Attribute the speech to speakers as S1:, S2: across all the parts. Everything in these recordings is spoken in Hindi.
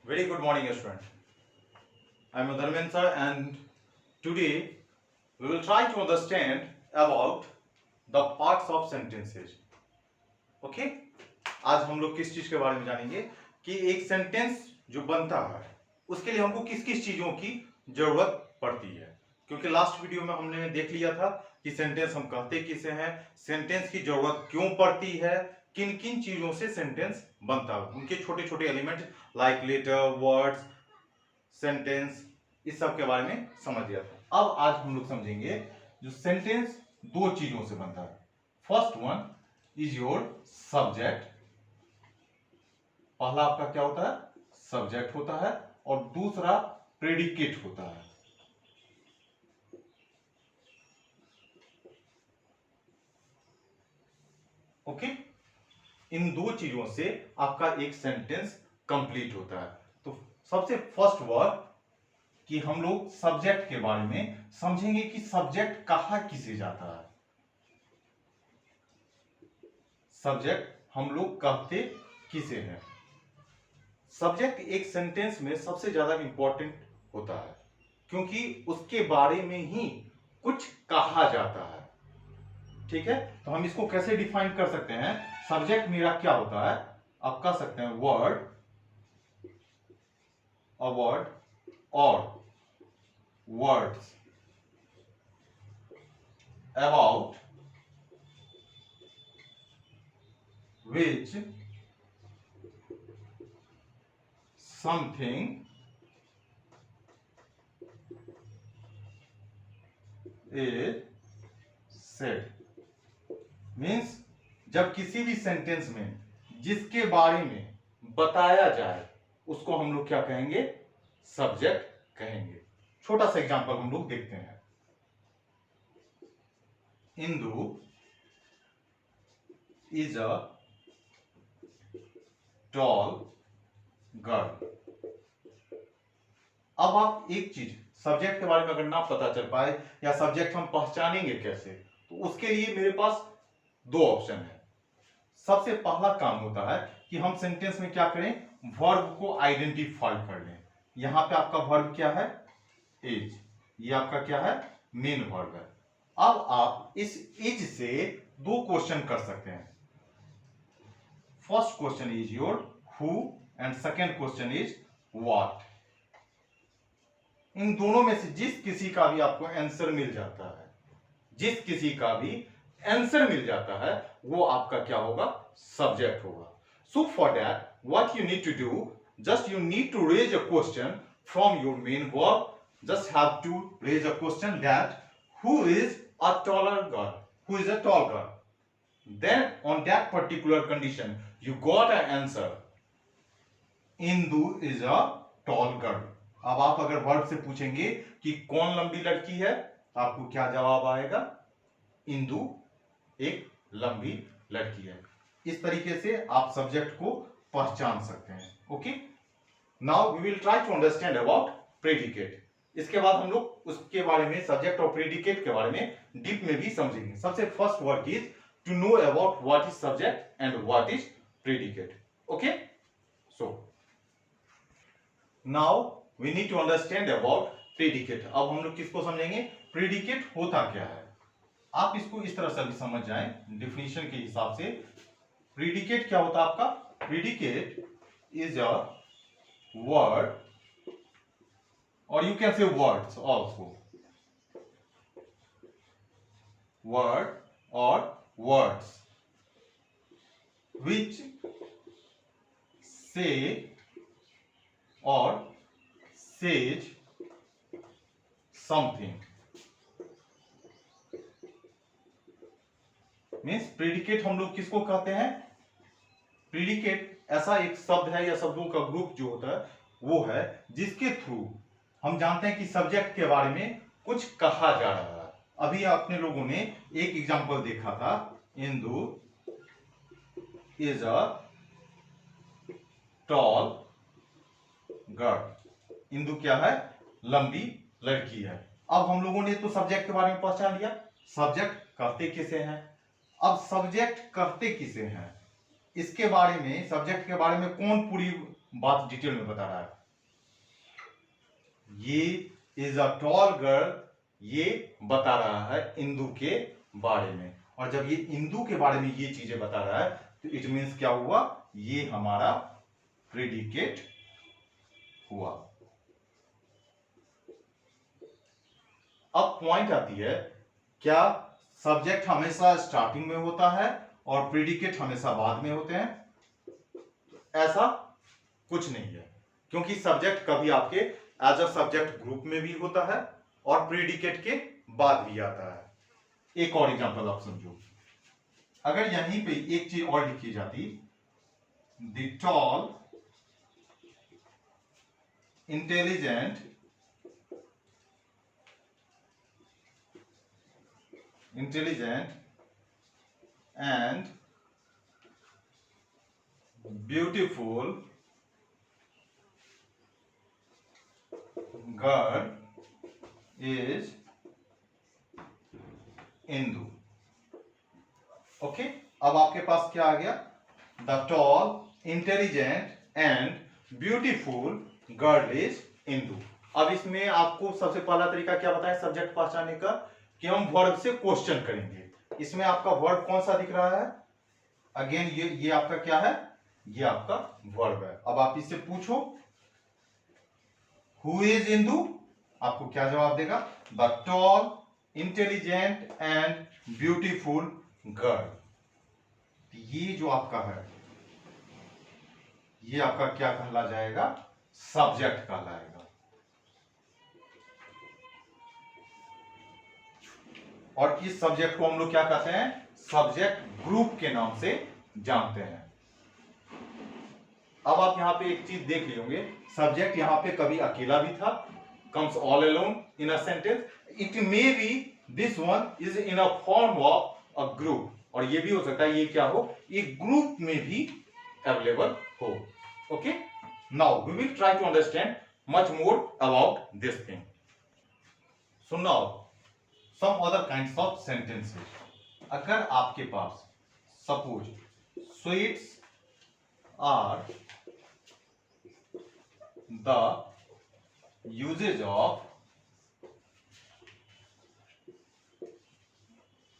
S1: Very good morning, student. I am Dharmen sir, and today we will try to understand about the parts of sentences. Okay? आज हम लोग किस चीज के बारे में जानेंगे कि एक सेंटेंस जो बनता है उसके लिए हमको किस किस चीजों की जरूरत पड़ती है। क्योंकि लास्ट वीडियो में हमने देख लिया था कि सेंटेंस हम कहते किसे हैं, सेंटेंस की जरूरत क्यों पड़ती है, किन किन चीजों से सेंटेंस बनता है, उनके छोटे छोटे element like letter, words, sentence, इस सब के बारे में समझ लिया था। अब आज हम लोग समझेंगे जो सेंटेंस दो चीजों से बनता है। First one is your subject. पहला आपका क्या होता है? सब्जेक्ट होता है, और दूसरा प्रेडिकेट होता है। ओके, इन दो चीजों से आपका एक सेंटेंस कंप्लीट होता है। तो सबसे फर्स्ट वर्ड कि हम लोग सब्जेक्ट के बारे में समझेंगे कि सब्जेक्ट कहां किसे जाता है। सब्जेक्ट हम लोग कहते किसे हैं। सब्जेक्ट एक सेंटेंस में सबसे ज्यादा इंपॉर्टेंट होता है क्योंकि उसके बारे में ही कुछ कहा जाता है। ठीक है, तो हम इसको कैसे डिफाइन कर सकते हैं? सब्जेक्ट मेरा क्या होता है? आप कह सकते हैं वर्ड, अ वर्ड और words about which something is said. Means जब किसी भी सेंटेंस में जिसके बारे में बताया जाए उसको हम लोग क्या कहेंगे? सब्जेक्ट कहेंगे। छोटा सा एग्जांपल हम लोग देखते हैं। Indu is a tall girl. अब आप एक चीज सब्जेक्ट के बारे में अगर ना पता चल पाए या सब्जेक्ट हम पहचानेंगे कैसे, तो उसके लिए मेरे पास दो ऑप्शन है। सबसे पहला काम होता है कि हम सेंटेंस में क्या करें? वर्ब को आइडेंटिफाई कर लें। यहां पे आपका वर्ब क्या है? इज। ये आपका क्या है? मेन वर्ब है। अब आप इस इज से दो क्वेश्चन कर सकते हैं। First question is your who and second question is what. इन दोनों में से जिस किसी का भी आपको आंसर मिल जाता है, जिस किसी का भी आंसर मिल जाता है, वो आपका क्या होगा? सब्जेक्ट होगा। So for that what you need to do, just you need to raise a question from your main verb. Just have to raise a question that who is a taller girl? Who is a tall girl? Then on that particular condition, you got an answer. Indu is a tall girl. अब आप अगर वर्ब से पूछेंगे कि कौन लंबी लड़की है, आपको क्या जवाब आएगा? इंदु एक लंबी लड़की है। इस तरीके से आप सब्जेक्ट को पहचान सकते हैं। Okay, now we will try to understand about predicate. इसके बाद हम लोग उसके बारे में, सब्जेक्ट और प्रेडिकेट के बारे में डीप में भी समझेंगे। सबसे first work is to know about what is subject and what is predicate. Okay, so now we need to understand about predicate. अब हम लोग किसको समझेंगे? प्रेडिकेट होता क्या है। आप इसको इस तरह से भी समझ जाएं डिफिनीशन के हिसाब से। प्रेडिकेट क्या होता है आपका? Predicate is a word, or you can say words also, word or words which say or says something। Means predicate हम लोग किसको कहते हैं? प्रेडिकेट ऐसा एक शब्द है या शब्दों का ग्रुप जो होता है वो है जिसके थ्रू हम जानते हैं कि सब्जेक्ट के बारे में कुछ कहा जा रहा है। अभी अपने लोगों ने एक एग्जांपल देखा था, Indu is a tall girl. Indu क्या है? लंबी लड़की है। अब हम लोगों ने तो सब्जेक्ट के बारे में पहचान लिया, सब्जेक्ट कहते किसे हैं। अब सब्जेक्ट कहते किसे हैं इसके बारे में, सब्जेक्ट के बारे में कौन पूरी बात डिटेल में बता रहा है। ये इज अ टॉल गर्ल, ये बता रहा है इंदु के बारे में। और जब ये इंदु के बारे में ये चीजें बता रहा है तो इट मीन्स क्या हुआ, ये हमारा प्रेडिकेट हुआ। अब पॉइंट आती है, क्या सब्जेक्ट हमेशा स्टार्टिंग में होता है और प्रेडिकेट हमेशा बाद में होते हैं? ऐसा कुछ नहीं है, क्योंकि सब्जेक्ट कभी आपके एज अ सब्जेक्ट ग्रुप में भी होता है और प्रेडिकेट के बाद भी आता है। एक और एग्जांपल आप समझो, अगर यहीं पे एक चीज और लिखी जाती, the tall intelligent and beautiful girl is Indu. Okay, अब आपके पास क्या आ गया, the tall intelligent and beautiful girl is Indu. अब इसमें आपको सबसे पहला तरीका क्या बताया सब्जेक्ट पहचानने का, कि हम वर्ब से क्वेश्चन करेंगे। इसमें आपका वर्ब कौन सा दिख रहा है, अगेन ये आपका क्या है, ये आपका वर्ब है। अब आप इससे पूछो हु इज इंदु, आपको क्या जवाब देगा, the tall intelligent and beautiful girl. ये जो आपका है, ये आपका क्या कहला जाएगा, सब्जेक्ट कहलाएगा। और इस सब्जेक्ट को हम लोग क्या कहते हैं, सब्जेक्ट ग्रुप के नाम से जानते हैं। अब आप यहां पे एक चीज देख लिए होंगे, सब्जेक्ट यहां पे कभी अकेला भी था, comes all alone in a sentence, it may be this one is in a form of a group, और ये भी हो सकता है ये क्या हो, एक ग्रुप में भी अवेलेबल हो। Okay, now we will try to understand much more about this thing. So now some other kinds of sentences. अगर आपके पास suppose sweets are the usage of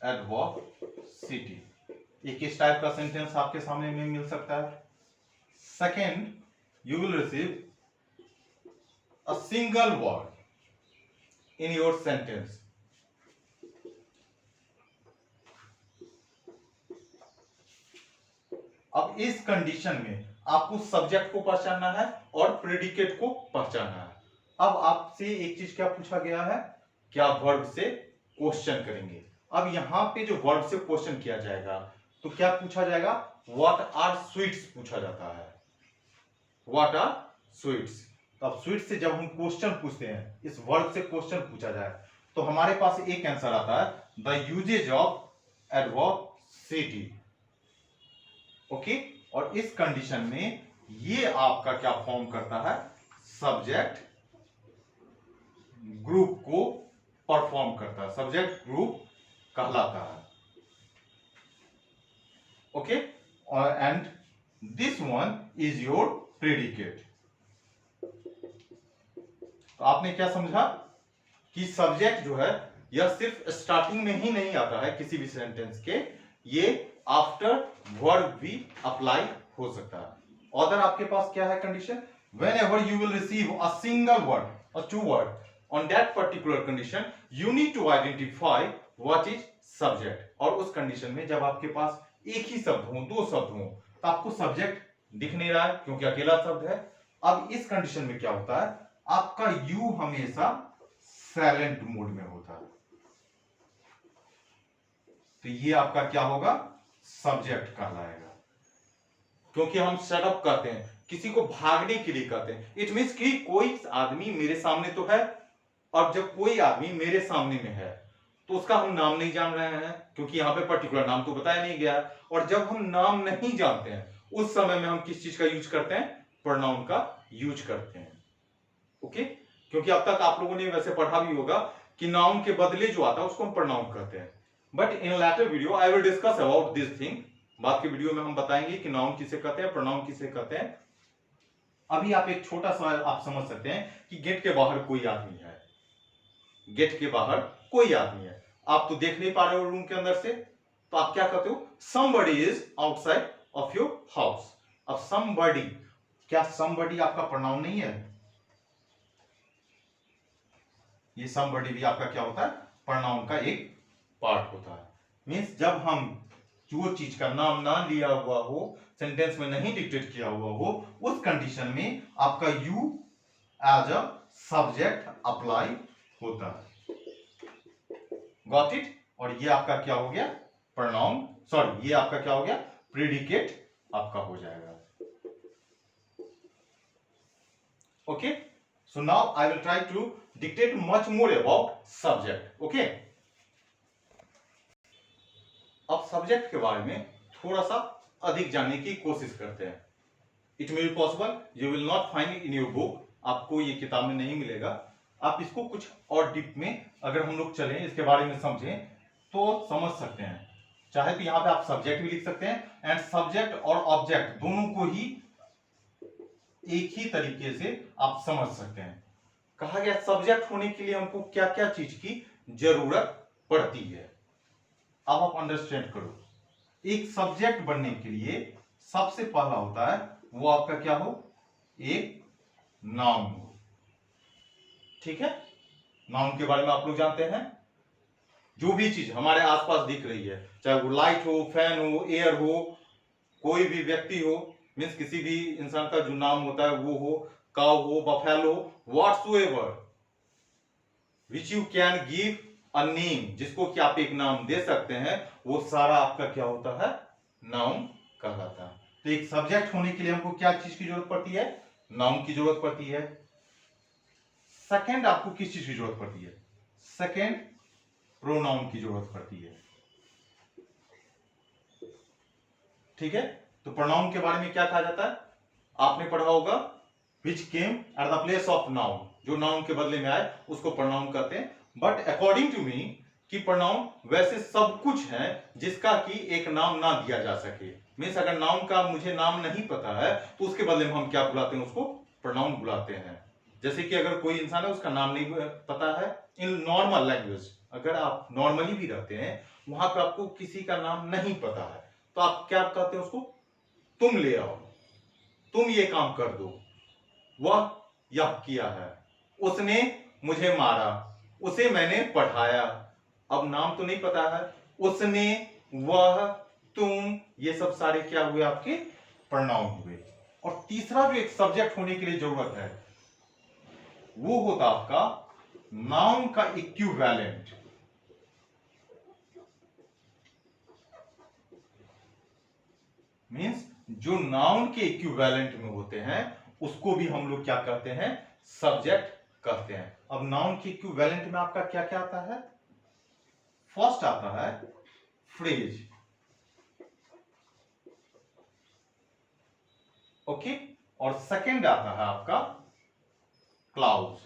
S1: adversity, एक इस टाइप का सेंटेंस आपके सामने में मिल सकता है। Second, you will receive a single word in your sentence. अब इस कंडीशन में आपको सब्जेक्ट को पहचानना है और प्रेडिकेट को पहचानना है। अब आपसे एक चीज क्या पूछा गया है, क्या वर्ब से क्वेश्चन करेंगे। अब यहां पे जो वर्ब से क्वेश्चन किया जाएगा तो क्या पूछा जाएगा, व्हाट आर स्वीट्स पूछा जाता है, व्हाट आर स्वीट्स। तो अब स्वीट से जब हम क्वेश्चन पूछते हैं, इस वर्ब से क्वेश्चन पूछा जाए तो हमारे पास एक आंसर आता है, the usages of adversity. Okay, और इस कंडीशन में ये आपका क्या फॉर्म करता है, सब्जेक्ट ग्रुप को परफॉर्म करता है, सब्जेक्ट ग्रुप कहलाता है। Okay, and this one is your predicate. तो आपने क्या समझा कि सब्जेक्ट जो है यह सिर्फ स्टार्टिंग में ही नहीं आता है किसी भी सेंटेंस के, ये आफ्टर वर्ब भी अप्लाई हो सकता है। अदर आपके पास क्या है condition, whenever you will receive a single word or two word on that particular condition you need to identify what is subject। और उस कंडीशन में जब आपके पास एक ही शब्द हो, दो शब्द हो, तो आपको सब्जेक्ट दिख नहीं रहा है क्योंकि अकेला शब्द है। अब इस कंडीशन में क्या होता है, आपका यू हमेशा साइलेंट मोड में होता है, तो ये आपका क्या होगा, सब्जेक्ट कहलाएगा। क्योंकि हम शटअप कहते हैं, किसी को भागने के लिए कहते हैं, इट मींस कि कोई आदमी मेरे सामने तो है, और जब कोई आदमी मेरे सामने में है तो उसका हम नाम नहीं जान रहे हैं क्योंकि यहाँ पे पर्टिकुलर नाम तो बताया नहीं गया। और जब हम नाम नहीं जानते हैं उस समय में हम किस चीज का यूज करते हैं, प्रोनाउन का यूज करते हैं। ओके, क्योंकि अब तक आप लोगों ने वैसे पढ़ा भी होगा कि नाउन के बदले जो आता है उसको हम प्रोनाउन कहते हैं। But in later video I will discuss about this thing. बाद के वीडियो में हम बताएंगे कि नाउन किसे कहते हैं, प्रोनाउन किसे कहते हैं। अभी आप एक छोटा सा आप समझ सकते हैं कि गेट के बाहर कोई आदमी है, गेट के बाहर कोई आदमी है, आप तो देख नहीं पा रहे हो रूम के अंदर से, तो आप क्या कहते हो, somebody is outside of your house। अब somebody, क्या somebody आपका प्रोनाउन नहीं है? ये somebody भी आपका क्या होता है, प्रोनाउन का एक पार्ट होता है। मींस जब हम जो चीज का नाम ना लिया हुआ हो, सेंटेंस में नहीं डिक्टेट किया हुआ हो, उस कंडीशन में आपका you as a subject apply होता है। Got it? और ये आपका क्या हो गया, प्रोनाउन, सॉरी ये आपका क्या हो गया, प्रेडिकेट आपका हो जाएगा। Okay, so now I will try to dictate much more about subject. Okay, अब सब्जेक्ट के बारे में थोड़ा सा अधिक जानने की कोशिश करते हैं। It may be possible you will not find in your book, आपको ये किताब में नहीं मिलेगा। आप इसको कुछ और डीप में अगर हम लोग चलें, इसके बारे में समझें, तो समझ सकते हैं। चाहे तो यहाँ पे आप सब्जेक्ट भी लिख सकते हैं, एंड सब्जेक्ट और ऑब्जेक्ट दोनों को ही एक ही तरीके से आप समझ सकते हैं। कहा गया सब्जेक्ट होने के लिए हमको क्या क्या चीज की जरूरत पड़ती है। अब आप अंडरस्टैंड करो, एक सब्जेक्ट बनने के लिए सबसे पहला होता है वो आपका क्या हो, एक नाउन हो। ठीक है, नाउन के बारे में आप लोग जानते हैं, जो भी चीज हमारे आसपास दिख रही है, चाहे वो लाइट हो, फैन हो, एयर हो, कोई भी व्यक्ति हो, मीन्स किसी भी इंसान का जो नाम होता है वो हो, काउ हो, buffalo, whatsoever which you can give a name, जिसको कि आप एक नाम दे सकते हैं, वो सारा आपका क्या होता है, नाउन कहलाता है। तो एक सब्जेक्ट होने के लिए हमको क्या चीज की जरूरत पड़ती है, नाउन की जरूरत पड़ती है। सेकंड आपको किस चीज की जरूरत पड़ती है, सेकंड प्रोनाउन की जरूरत पड़ती है। ठीक है, तो प्रोनाउन के बारे में क्या कहा जाता है, आपने पढ़ा होगा which came at the place of noun, जो नाउन के बदले में आए उसको प्रोनाउन कहते हैं। बट अकॉर्डिंग टू मी कि प्रोनाउन वैसे सब कुछ है जिसका कि एक नाम ना दिया जा सके। मीन्स अगर नाउन का मुझे नाम नहीं पता है तो उसके बदले में हम क्या बुलाते हैं, उसको प्रोनाउन बुलाते हैं। जैसे कि अगर कोई इंसान है उसका नाम नहीं पता है, इन नॉर्मल लैंग्वेज अगर आप नॉर्मली भी रहते हैं, वहां पर आपको किसी का नाम नहीं पता है, तो आप क्या कहते हैं उसको, तुम ले आओ, तुम ये काम कर दो, वह यह किया है, उसने मुझे मारा, उसे मैंने पढ़ाया। अब नाम तो नहीं पता है, उसने, वह, तुम, ये सब सारे क्या हुए, आपके प्रोनाउन हुए। और तीसरा जो एक सब्जेक्ट होने के लिए जरूरत है वो होता आपका नाउन का इक्विवेलेंट। मींस जो नाउन के इक्विवेलेंट में होते हैं उसको भी हम लोग क्या कहते हैं, सब्जेक्ट कहते हैं। अब नाउन के इक्विवेलेंट में आपका क्या क्या आता है, फर्स्ट आता है फ्रेज, ओके, और सेकंड आता है आपका क्लाउज।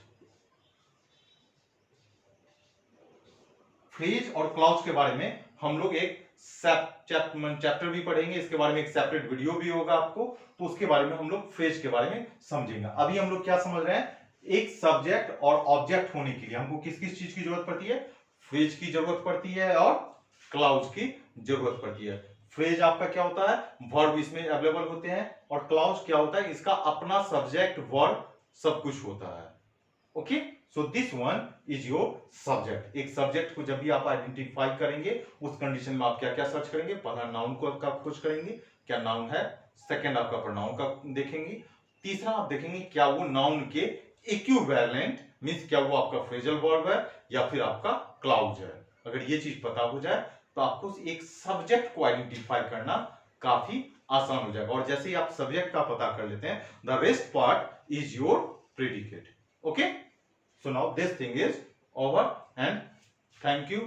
S1: फ्रेज और क्लाउज के बारे में हम लोग एक चैप्टर भी पढ़ेंगे, इसके बारे में एक सेपरेट वीडियो भी होगा आपको, तो उसके बारे में हम लोग फ्रेज के बारे में समझेंगे। अभी हम लोग क्या समझ रहे हैं, एक सब्जेक्ट और ऑब्जेक्ट होने के लिए हमको किस किस चीज की जरूरत पड़ती है, फ्रेज की जरूरत पड़ती है और क्लाउज की जरूरत पड़ती है। फ्रेज आपका क्या होता है, वर्ब इसमें अवेलेबल होते हैं, और क्लाउज क्या होता है, इसका अपना सब्जेक्ट वर्ब सब कुछ होता है। Okay, so this one is your subject. एक सब्जेक्ट को जब भी आप आइडेंटिफाई करेंगे उस कंडीशन में आप क्या क्या सर्च करेंगे, पहला नाउन को आपका खोज करेंगे क्या नाउन है, सेकंड आपका प्रोनाउन का देखेंगे, तीसरा आप देखेंगे क्या वो नाउन के इक्विवेलेंट, मींस क्या वो आपका फ्रेजल वर्ब है या फिर आपका क्लाउज है। अगर ये चीज पता हो जाए तो आपको एक सब्जेक्ट को आइडेंटिफाई करना काफी आसान हो जाएगा। और जैसे ही आप सब्जेक्ट का पता कर लेते हैं, the rest part is your predicate. Okay, so now this thing is over and thank you